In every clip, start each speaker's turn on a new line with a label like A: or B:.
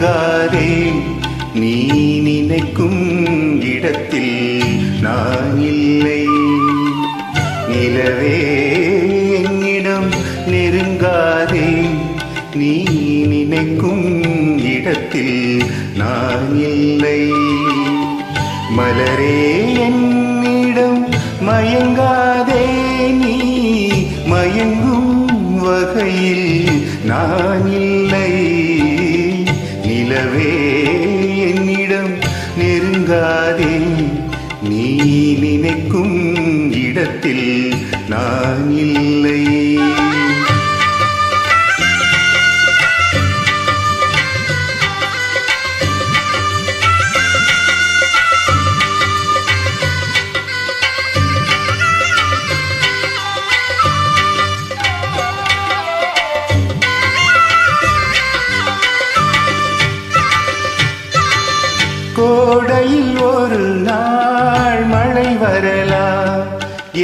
A: மயங்காதே நீ நினைக்கும் இடத்தில் நான் இல்லை. நிலவே என்னிடம் நெருங்காதே நீ நினைக்கும் இடத்தில் நான் இல்லை. மலரே என்னிடம் மயங்காதே நீ மயங்கும் வகையில் நான் இல்லை. நிலவே என்னிடம் நெருங்காதே நீ நினைக்கும் இடத்தில் நான் இல்லை. கோடையில் ஒரு நாள் மழை வரலாம்.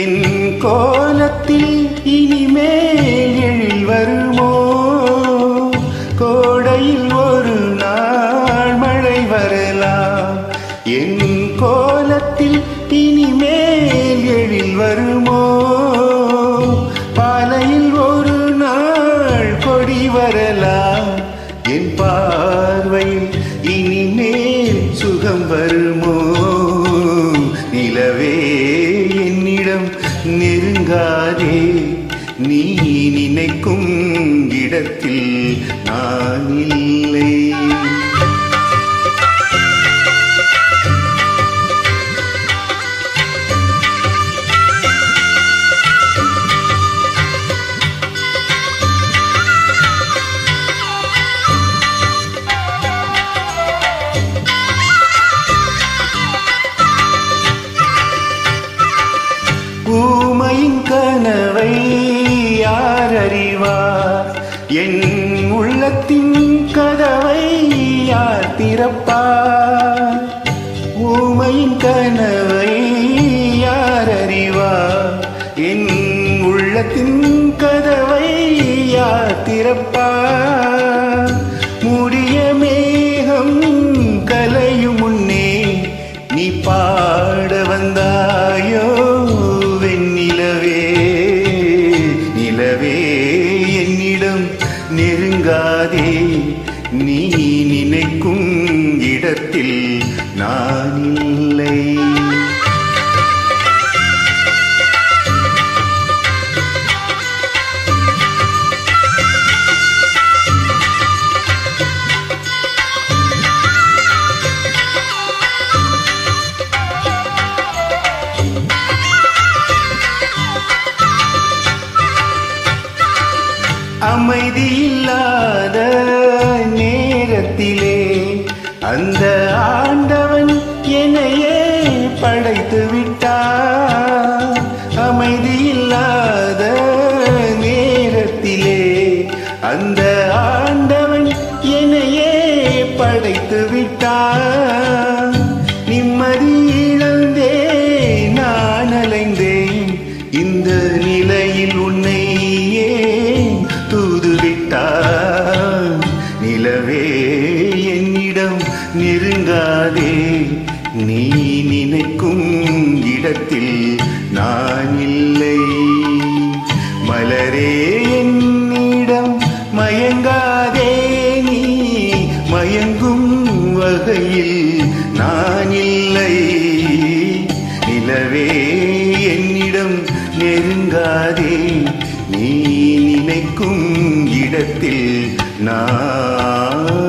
A: என் கோலத்தில் இனிமேல் எழில் வருமோ? கோடையில் ஒரு நாள் மழை வரலாம். என் கோலத்தில் இனிமேல் எழில் வருமோ? பாலையில் ஒரு நாள் கொடி வரலாம். என் பார்வையில் இனிமேல் சுகம் வருமோ? நிலவே என்னிடம் நெருங்காதே நீ நினைக்கும் இடத்தில் நான் இல்லை. ஊமையின் கனவை யார் அறிவார்? என் உள்ளத்தின் கதவை யார் திறப்பார்? ஊமையின் கனவை யார் அறிவார்? என் உள்ளத்தின் கதவை யார் திறப்பார்? மூடிய மேகம் கலையும் முன்னே நீ பாட வந்தாயோ? நிலவே என்னிடம் நெருங்காதே நீ நினைக்கும் இடத்தில் நான் இல்லை. அமைதி இல்லாத நேரத்திலே அந்த ஆண்டவன் என்னையே படைத்து விட்டார். அமைதி இல்லாத நேரத்திலே அந்த ஆண்டவன் என்னையே படைத்து விட்டார். நிம்மதி இழந்தே நான் அலைந்தேன். இந்த நிலையில் உன்னை நிலவே என்னிடம் நெருங்காதே நீ நினைக்கும் இடத்தில் நான் இல்லை. மலரே என்னிடம் மயங்காதே நீ மயங்கும் வகையில் நான் இல்லை. நிலவே என்னிடம் நெருங்காதே நீ நினைக்கும் இடத்தில் நான்